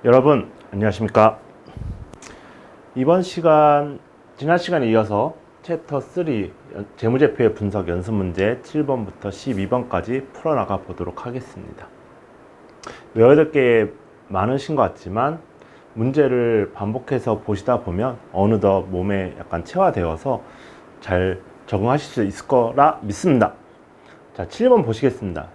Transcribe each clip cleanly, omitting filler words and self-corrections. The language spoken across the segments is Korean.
여러분 안녕하십니까. 이번 시간 지난 시간에 이어서 챕터 3 재무제표의 분석 연습 문제 7번부터 12번까지 풀어나가 보도록 하겠습니다. 외워야 될 게 많으신 것 같지만 문제를 반복해서 보시다 보면 어느덧 몸에 약간 체화되어서 잘 적응하실 수 있을 거라 믿습니다. 자, 7번 보시겠습니다.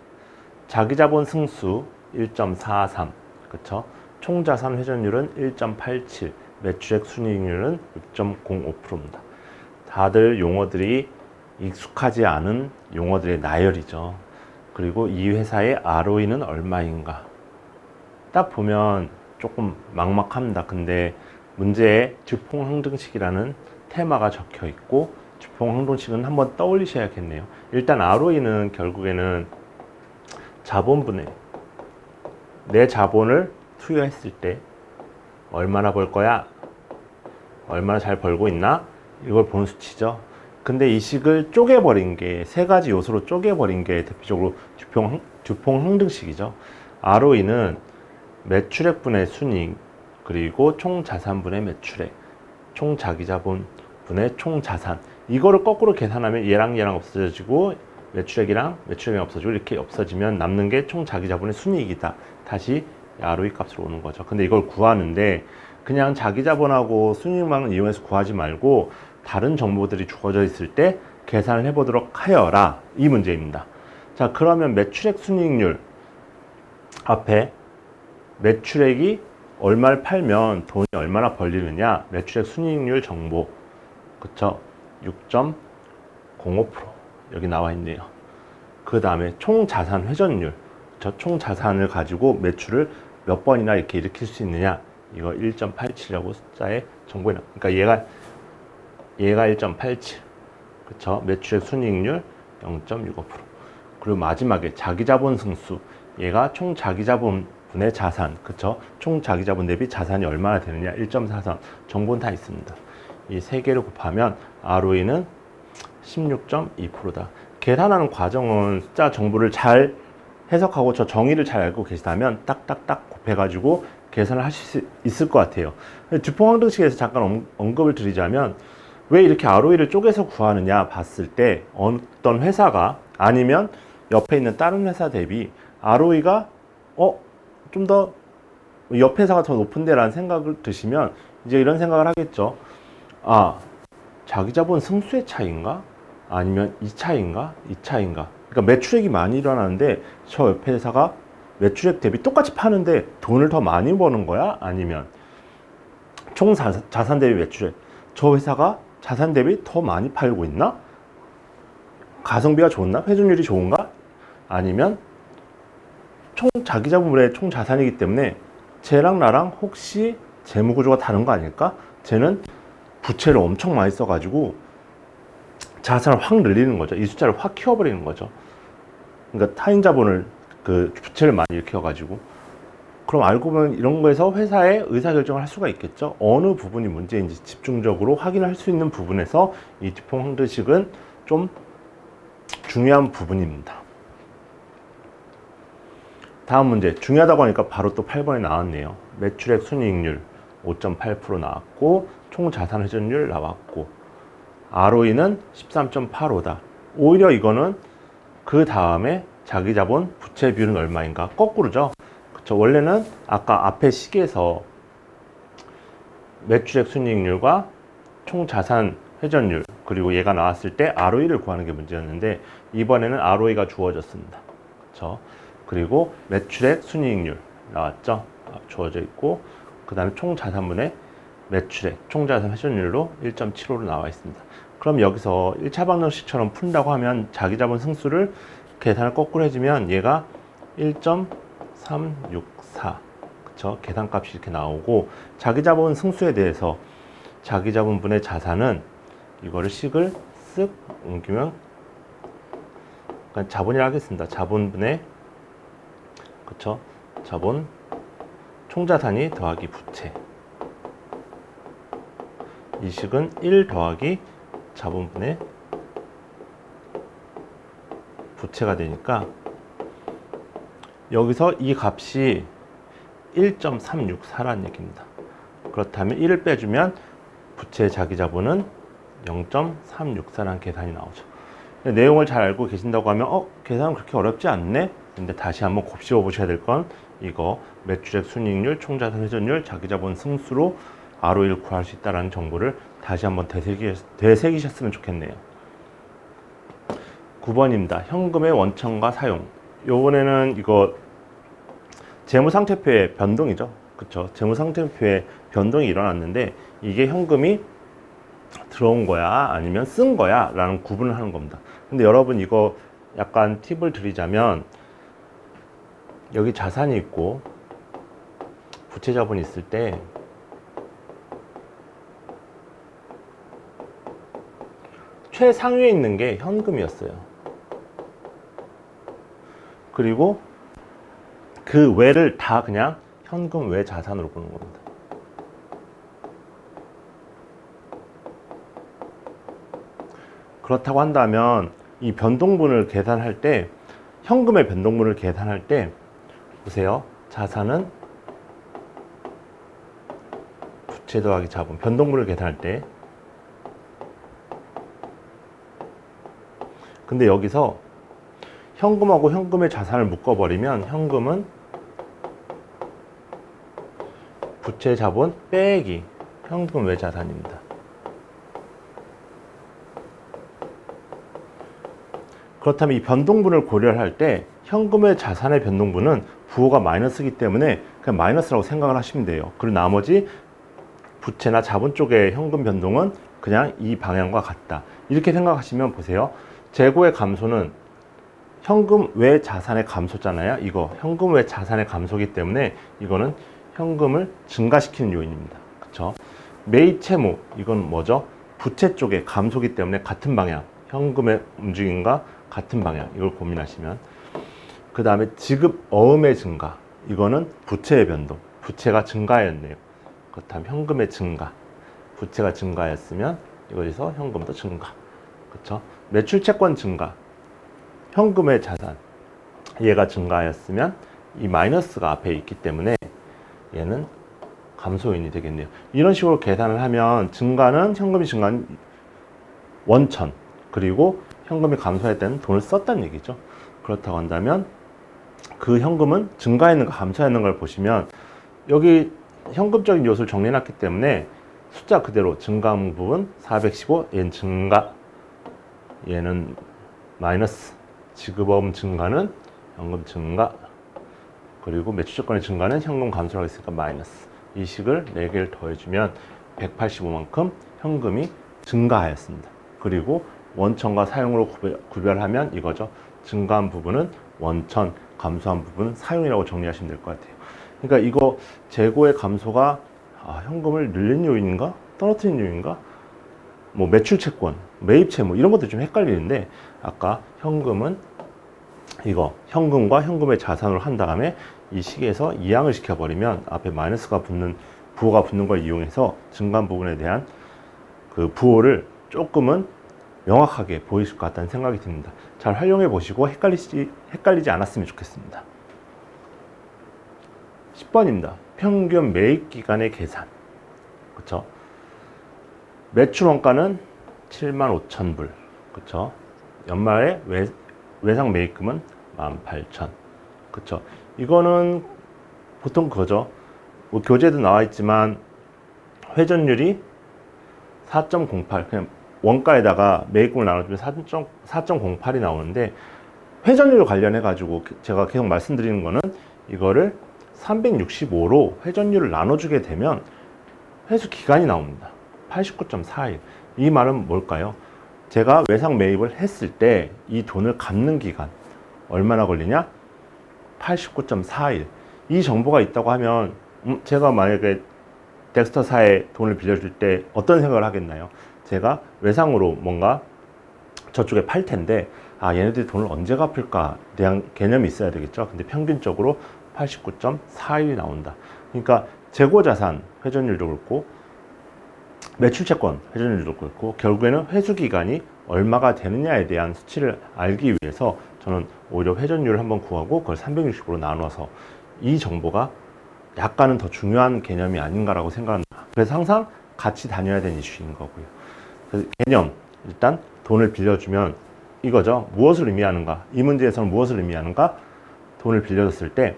자기자본 승수 1.43, 그쵸? 총자산 회전율은 1.87, 매출액 순이익률은 6.05%입니다. 다들 용어들이 익숙하지 않은 용어들의 나열이죠. 그리고 이 회사의 ROE는 얼마인가? 딱 보면 조금 막막합니다. 근데 문제에 주폭항등식이라는 테마가 적혀 있고, 주폭항등식은 한번 떠올리셔야겠네요. 일단 ROE는 결국에는 자본분의 내 자본을 투여했을 때 얼마나 벌 거야? 얼마나 잘 벌고 있나? 이걸 보는 수치죠. 근데 이 식을 쪼개버린 게 세 가지 요소로 쪼개버린 게 대표적으로 주폭항등식이죠. ROE는 매출액분의 순이익, 그리고 총자산분의 매출액, 총자기자본분의 총자산, 이거를 거꾸로 계산하면 얘랑 없어지고 매출액이랑 없어지고 이렇게 없어지면 남는 게 총자기자본의 순이익이다. 다시 ROE 값으로 오는 거죠. 근데 이걸 구하는데 그냥 자기자본하고 순이익만 이용해서 구하지 말고 다른 정보들이 주어져 있을 때 계산을 해보도록 하여라, 이 문제입니다. 자, 그러면 매출액 순이익률 앞에 매출액이 얼마를 팔면 돈이 얼마나 벌리느냐, 매출액 순이익률 정보, 그쵸? 6.05% 여기 나와 있네요. 그 다음에 총자산 회전율, 저 총자산을 가지고 매출을 몇 번이나 이렇게 일으킬 수 있느냐, 이거 1.87이라고 숫자에 정보에 나. 그러니까 얘가 1.87, 그쵸? 매출액 순이익률 0.65%. 그리고 마지막에 자기자본 승수, 얘가 총 자기자본분의 자산, 그쵸? 총 자기자본 대비 자산이 얼마나 되느냐, 1.43. 정보는 다 있습니다. 이 세 개를 곱하면 ROE는 16.2%다. 계산하는 과정은 숫자 정보를 잘 해석하고 저 정의를 잘 알고 계시다면 딱딱딱 곱해가지고 계산을 하실 수 있을 것 같아요. 주폭항등식에서 잠깐 언급을 드리자면 왜 이렇게 ROE를 쪼개서 구하느냐 봤을 때 어떤 회사가 아니면 옆에 있는 다른 회사 대비 ROE가 좀 더 옆 회사가 더 높은데 라는 생각을 드시면 이제 이런 생각을 하겠죠. 아, 자기자본 승수의 차이인가? 아니면 이 차이인가? 이 차이인가? 그러니까 매출액이 많이 일어나는데 저 옆에 회사가 매출액 대비 똑같이 파는데 돈을 더 많이 버는 거야? 아니면 총 자산 대비 매출액, 저 회사가 자산 대비 더 많이 팔고 있나? 가성비가 좋나? 회전율이 좋은가? 아니면 총 자기자본의 총 자산이기 때문에 쟤랑 나랑 혹시 재무구조가 다른 거 아닐까? 쟤는 부채를 엄청 많이 써가지고 자산을 확 늘리는 거죠. 이 숫자를 확 키워버리는 거죠. 그러니까 타인 자본을 그 부채를 많이 일으켜가지고, 그럼 알고 보면 이런 거에서 회사의 의사결정을 할 수가 있겠죠. 어느 부분이 문제인지 집중적으로 확인할 수 있는 부분에서 이 주폭항등식은 좀 중요한 부분입니다. 다음 문제, 중요하다고 하니까 바로 또 8번에 나왔네요. 매출액 순이익률 5.8% 나왔고, 총자산 회전율 나왔고, ROE는 13.85다. 오히려 이거는 그 다음에 자기자본 부채 비율은 얼마인가 거꾸로죠. 그쵸? 원래는 아까 앞에 식에서 매출액 순이익률과 총자산 회전율, 그리고 얘가 나왔을 때 ROE를 구하는 게 문제였는데 이번에는 ROE가 주어졌습니다. 그쵸? 그리고 매출액 순이익률 나왔죠. 주어져 있고, 그 다음에 총자산분의 매출액, 총자산 회전율로 1.75로 나와 있습니다. 그럼 여기서 1차 방정식처럼 푼다고 하면 자기자본 승수를 계산을 거꾸로 해주면 얘가 1.364, 그쵸? 계산값이 이렇게 나오고, 자기자본 승수에 대해서 자기자본분의 자산은 이거를 식을 쓱 옮기면 그냥 자본이라 하겠습니다. 자본분의, 그쵸? 자본 총자산이 더하기 부채, 이 식은 1 더하기 자본분의 부채가 되니까 여기서 이 값이 1.364라는 얘기입니다. 그렇다면 1을 빼주면 부채 자기자본은 0.364라는 계산이 나오죠. 내용을 잘 알고 계신다고 하면 계산은 그렇게 어렵지 않네? 근데 다시 한번 곱씹어 보셔야 될 건 이거 매출액 순이익률, 총자산 회전율, 자기자본 승수로 ROE를 구할 수 있다는 정보를 다시 한번 되새기셨으면 좋겠네요. 9번입니다. 현금의 원천과 사용. 요번에는 이거 재무상태표의 변동이죠. 그쵸? 재무상태표에 변동이 일어났는데 이게 현금이 들어온 거야 아니면 쓴 거야 라는 구분을 하는 겁니다. 근데 여러분 이거 약간 팁을 드리자면 여기 자산이 있고 부채 자본이 있을 때 최상위에 있는 게 현금이었어요. 그리고 그 외를 다 그냥 현금 외 자산으로 보는 겁니다. 그렇다고 한다면 이 변동분을 계산할 때 현금의 변동분을 계산할 때 보세요. 자산은 부채 더하기 자본, 변동분을 계산할 때 근데 여기서 현금하고 현금의 자산을 묶어버리면 현금은 부채 자본 빼기 현금 외 자산입니다. 그렇다면 이 변동분을 고려를 할 때 현금의 자산의 변동분은 부호가 마이너스이기 때문에 그냥 마이너스라고 생각을 하시면 돼요. 그리고 나머지 부채나 자본 쪽의 현금 변동은 그냥 이 방향과 같다. 이렇게 생각하시면 보세요. 재고의 감소는 현금 외 자산의 감소잖아요. 이거 현금 외 자산의 감소이기 때문에 이거는 현금을 증가시키는 요인입니다. 그렇죠? 매입 채무 이건 뭐죠? 부채 쪽의 감소이기 때문에 같은 방향, 현금의 움직임과 같은 방향 이걸 고민하시면 그 다음에 지급 어음의 증가 이거는 부채의 변동, 부채가 증가했네요. 그렇다면 현금의 증가, 부채가 증가했으면 이거에서 현금도 증가. 그렇죠? 매출 채권 증가, 현금의 자산 얘가 증가하였으면 이 마이너스가 앞에 있기 때문에 얘는 감소 요인이 되겠네요. 이런 식으로 계산을 하면 증가는 현금이 증가한 원천 그리고 현금이 감소할 때는 돈을 썼다는 얘기죠. 그렇다고 한다면 그 현금은 증가했는가 감소했는가를 보시면 여기 현금적인 요소를 정리해놨기 때문에 숫자 그대로 증가한 부분 415 얘는 증가 얘는 마이너스 지급어음 증가는 현금 증가 그리고 매출채권의 증가는 현금 감소라고 했으니까 마이너스 이 식을 4개를 더해주면 185만큼 현금이 증가하였습니다. 그리고 원천과 사용으로 구별하면 이거죠. 증가한 부분은 원천, 감소한 부분은 사용이라고 정리하시면 될 것 같아요. 그러니까 이거 재고의 감소가 현금을 늘린 요인인가? 떨어뜨린 요인인가? 뭐 매출 채권, 매입 채무 이런 것도 좀 헷갈리는데 아까 현금은 이거 현금과 현금의 자산으로 한 다음에 이 식에서 이항을 시켜버리면 앞에 마이너스가 붙는 부호가 붙는 걸 이용해서 증가한 부분에 대한 그 부호를 조금은 명확하게 보이실 것 같다는 생각이 듭니다. 잘 활용해 보시고 헷갈리지 않았으면 좋겠습니다. 10번입니다. 평균 매입 기간의 계산. 그렇죠? 매출 원가는 75,000불. 그렇죠? 연말에 외상 매입금은 18,000. 그렇죠? 이거는 보통 그거죠. 뭐 교재도 나와 있지만 회전율이 4.08. 그냥 원가에다가 매입금을 나눠주면 4.08이 나오는데 회전율 관련해 가지고 제가 계속 말씀드리는 거는 이거를 365로 회전율을 나눠주게 되면 회수 기간이 나옵니다. 89.41. 이 말은 뭘까요? 제가 외상 매입을 했을 때 이 돈을 갚는 기간 얼마나 걸리냐? 89.41. 이 정보가 있다고 하면 제가 만약에 덱스터사에 돈을 빌려줄 때 어떤 생각을 하겠나요? 제가 외상으로 뭔가 저쪽에 팔 텐데 얘네들이 돈을 언제 갚을까 대한 개념이 있어야 되겠죠. 근데 평균적으로 89.41이 나온다. 그러니까 재고자산 회전율도 그렇고 매출채권 회전율도 그렇고 결국에는 회수기간이 얼마가 되느냐에 대한 수치를 알기 위해서 저는 오히려 회전율을 한번 구하고 그걸 360으로 나눠서 이 정보가 약간은 더 중요한 개념이 아닌가라고 생각합니다. 그래서 항상 같이 다녀야 되는 이슈인 거고요. 그래서 개념, 일단 돈을 빌려주면 이거죠. 무엇을 의미하는가? 이 문제에서는 무엇을 의미하는가? 돈을 빌려줬을 때,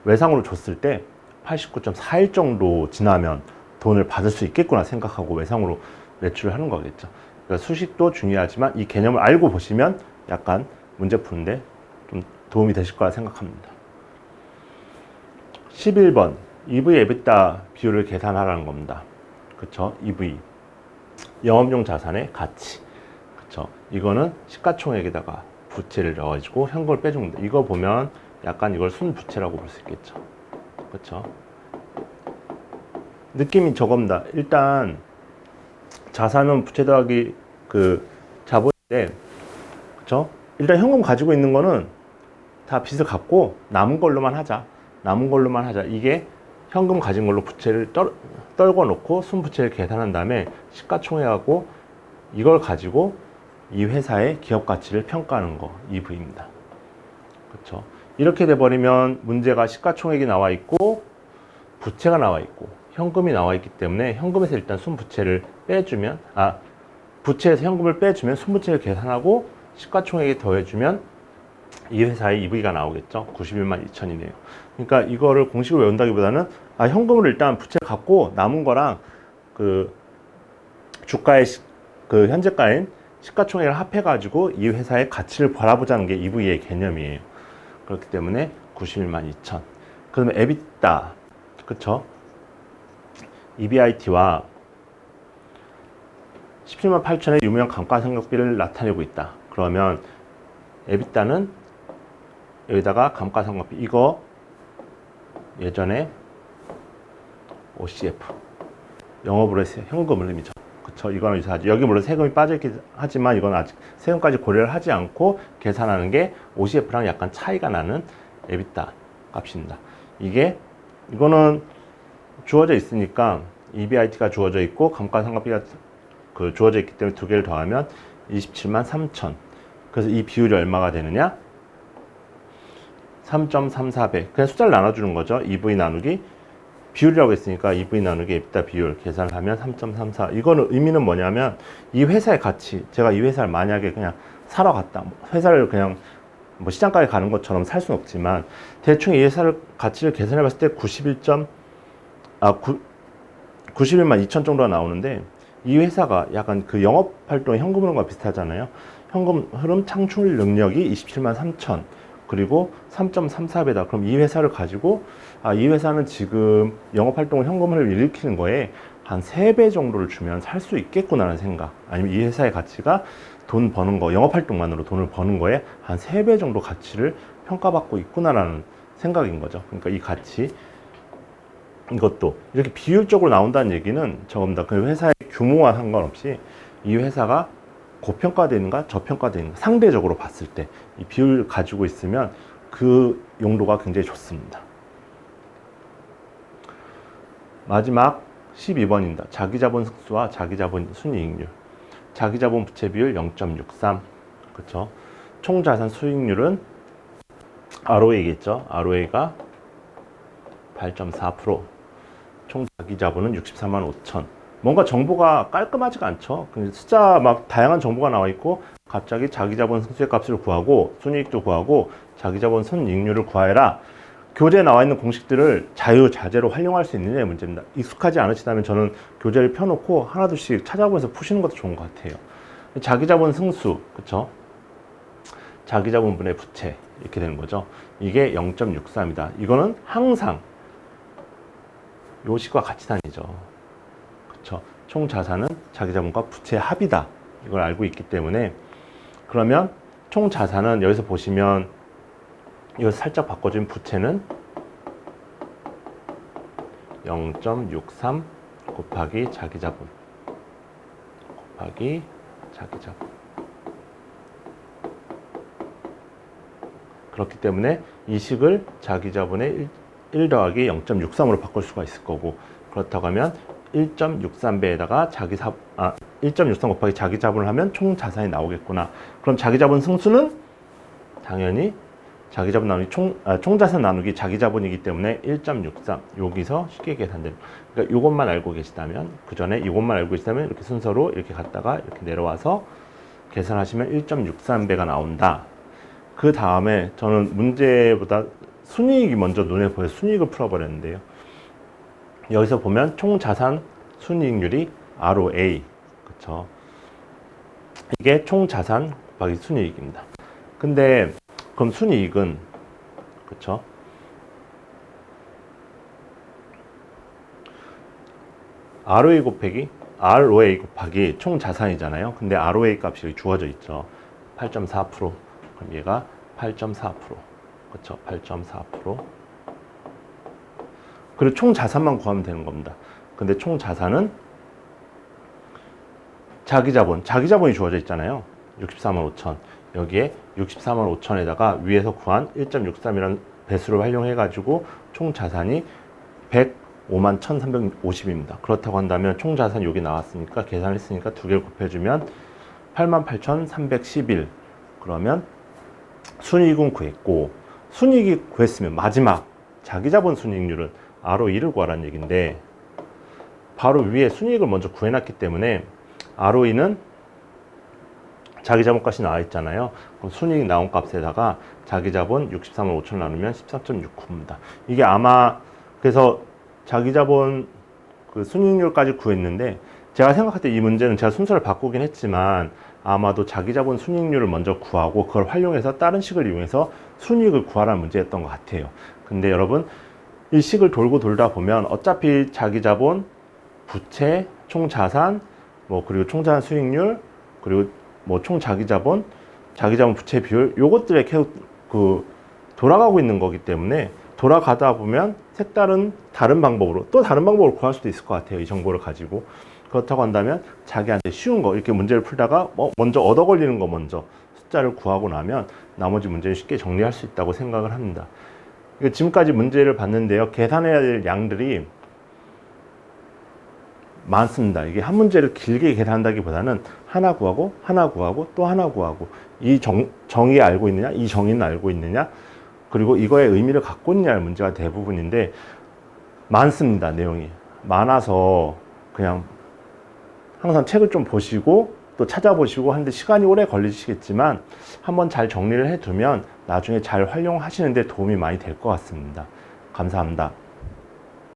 외상으로 줬을 때 89.4일 정도 지나면 돈을 받을 수 있겠구나 생각하고 외상으로 매출을 하는 거겠죠. 그러니까 수식도 중요하지만 이 개념을 알고 보시면 약간 문제 푸는데 좀 도움이 되실 거라 생각합니다. 11번 EV EBITDA 비율을 계산하라는 겁니다. 그쵸? EV 영업용 자산의 가치. 그쵸? 이거는 시가총액에다가 부채를 넣어가지고 현금을 빼줍니다. 이거 보면 약간 이걸 순부채라고 볼 수 있겠죠. 그쵸? 느낌이 저겁니다. 일단 자산은 부채 더하기 그 자본인데, 그쵸? 일단 현금 가지고 있는 거는 다 빚을 갚고 남은 걸로만 하자. 남은 걸로만 하자. 이게 현금 가진 걸로 부채를 떨궈 놓고 순부채를 계산한 다음에 시가총액하고 이걸 가지고 이 회사의 기업 가치를 평가하는 거, EV입니다. 그렇죠? 이렇게 돼버리면 문제가 시가총액이 나와 있고 부채가 나와 있고 현금이 나와 있기 때문에 현금에서 일단 순부채를 빼주면, 부채에서 현금을 빼주면 순부채를 계산하고 시가총액에 더해주면 이 회사의 EV가 나오겠죠. 91만 2천이네요. 그러니까 이거를 공식을 외운다기보다는 현금으로 일단 부채를 갖고 남은 거랑 그 주가의 그 현재가인 시가총액을 합해가지고 이 회사의 가치를 바라보자는 게 EV의 개념이에요. 그렇기 때문에 91만 2천. 그러면 EBITDA, 그쵸? EBIT와 17만 8천의 유무형 감가상각비를 나타내고 있다. 그러면 EBITDA는 여기다가 감가상각비, 이거 예전에 OCF, 영업으로 해서 현금을 의미죠. 그쵸? 이거는 유사하죠. 여기 물론 세금이 빠져있긴 하지만 이건 아직 세금까지 고려를 하지 않고 계산하는 게 OCF랑 약간 차이가 나는 EBITDA 값입니다. 이거는 주어져 있으니까 EBIT가 주어져 있고 감가상각비가 주어져 있기 때문에 두 개를 더하면 27만 3천. 그래서 이 비율이 얼마가 되느냐? 3.34배. 그냥 숫자를 나눠주는 거죠. EV 나누기 비율이라고 했으니까 EV 나누기 EBITDA 비율 계산을 하면 3.34. 이거는 의미는 뭐냐면 이 회사의 가치, 제가 이 회사를 만약에 그냥 사러 갔다, 회사를 그냥 뭐 시장가에 가는 것처럼 살 수는 없지만 대충 이 회사를 가치를 계산해 봤을 때 91만 2천 정도가 나오는데, 이 회사가 약간 그 영업 활동 현금 흐름과 비슷하잖아요. 현금 흐름 창출 능력이 27만 3천. 그리고 3.34배다. 그럼 이 회사를 가지고 이 회사는 지금 영업활동을 현금을 일으키는 거에 한 3배 정도를 주면 살 수 있겠구나라는 생각, 아니면 이 회사의 가치가 돈 버는 거, 영업활동만으로 돈을 버는 거에 한 3배 정도 가치를 평가받고 있구나라는 생각인 거죠. 그러니까 이 가치, 이것도 이렇게 비율적으로 나온다는 얘기는 저겁니다. 그 회사의 규모와 상관없이 이 회사가 고평가되는가 저평가되는가 상대적으로 봤을 때 이 비율을 가지고 있으면 그 용도가 굉장히 좋습니다. 마지막 12번입니다. 자기자본 승수와 자기자본 순이익률. 자기자본 부채 비율 0.63. 그렇죠? 총자산 수익률은 ROA겠죠. ROA가 8.4%. 총 자기자본은 64만 5천. 뭔가 정보가 깔끔하지가 않죠. 숫자 막 다양한 정보가 나와 있고 갑자기 자기자본 승수의 값을 구하고 순이익도 구하고 자기자본 순이익률을 구하여라. 교재에 나와 있는 공식들을 자유자재로 활용할 수 있느냐의 문제입니다. 익숙하지 않으시다면 저는 교재를 펴놓고 하나둘씩 찾아보면서 푸시는 것도 좋은 것 같아요. 자기자본 승수, 그쵸? 자기자본분의 부채, 이렇게 되는 거죠. 이게 0.63이다. 이거는 항상 요 식과 같이 다니죠. 그쵸? 총 자산은 자기자본과 부채의 합이다. 이걸 알고 있기 때문에, 그러면 총 자산은 여기서 보시면 이거 살짝 바꿔주면 부채는 0.63 곱하기 자기자본 곱하기 자기자본. 그렇기 때문에 이 식을 자기자본의 1 더하기 0.63으로 바꿀 수가 있을 거고, 그렇다고 하면 1.63배에다가 1.63 곱하기 자기자본을 하면 총 자산이 나오겠구나. 그럼 자기자본 승수는 당연히 자기자본 나누기 총자산 나누기 자기자본이기 때문에 1.63 여기서 쉽게 계산되는, 그러니까 이것만 알고 계시다면, 그 전에 이것만 알고 계시다면 이렇게 순서로 이렇게 갔다가 이렇게 내려와서 계산하시면 1.63배가 나온다. 그 다음에 저는 문제보다 순이익이 먼저 눈에 보여서 순이익을 풀어버렸는데요. 여기서 보면 총자산 순이익률이 ROA, 그쵸? 이게 총자산 곱하기 순이익입니다. 근데 그럼 순이익은, 그쵸? ROA 곱하기 총자산이잖아요. 근데 ROA 값이 주어져 있죠. 8.4%. 그럼 얘가 8.4%. 그쵸? 8.4%. 그리고 총자산만 구하면 되는 겁니다. 근데 총자산은 자기자본이 주어져 있잖아요. 64만 5천. 여기에 64만 5천에다가 위에서 구한 1.63이라는 배수를 활용해가지고 총자산이 105만 1,350입니다. 그렇다고 한다면 총자산 여기 나왔으니까 계산했으니까 두 개를 곱해주면 88,311. 그러면 순이익은 구했고, 순이익이 구했으면 마지막 자기자본 순이익률은 ROE를 구하라는 얘기인데, 바로 위에 순이익을 먼저 구해놨기 때문에 ROE는 자기자본 값이 나와 있잖아요. 그럼 순이익 나온 값에다가 자기자본 64만 5천 나누면 14.69입니다. 이게 아마 그래서 자기자본 그 순이익률까지 구했는데, 제가 생각할 때 이 문제는 제가 순서를 바꾸긴 했지만 아마도 자기자본 순이익률을 먼저 구하고 그걸 활용해서 다른 식을 이용해서 순이익을 구하라는 문제였던 것 같아요. 근데 여러분, 이 식을 돌고 돌다 보면 어차피 자기자본, 부채, 총자산, 뭐 그리고 총자산 수익률, 그리고 뭐 총자기자본, 자기자본 부채 비율, 요것들에 계속 그 돌아가고 있는 거기 때문에 돌아가다 보면 다른 방법으로 또 다른 방법으로 구할 수도 있을 것 같아요. 이 정보를 가지고. 그렇다고 한다면 자기한테 쉬운 거 이렇게 문제를 풀다가 먼저 얻어 걸리는 거 먼저 숫자를 구하고 나면 나머지 문제를 쉽게 정리할 수 있다고 생각을 합니다. 지금까지 문제를 봤는데요. 계산해야 될 양들이 많습니다. 이게 한 문제를 길게 계산한다기보다는 하나 구하고 또 하나 구하고, 이 정의 알고 있느냐, 이 정의는 알고 있느냐, 그리고 이거의 의미를 갖고 있느냐의 문제가 대부분인데, 많습니다. 내용이 많아서 그냥 항상 책을 좀 보시고 또 찾아보시고 하는데 시간이 오래 걸리시겠지만 한번 잘 정리를 해두면 나중에 잘 활용하시는 데 도움이 많이 될 것 같습니다. 감사합니다.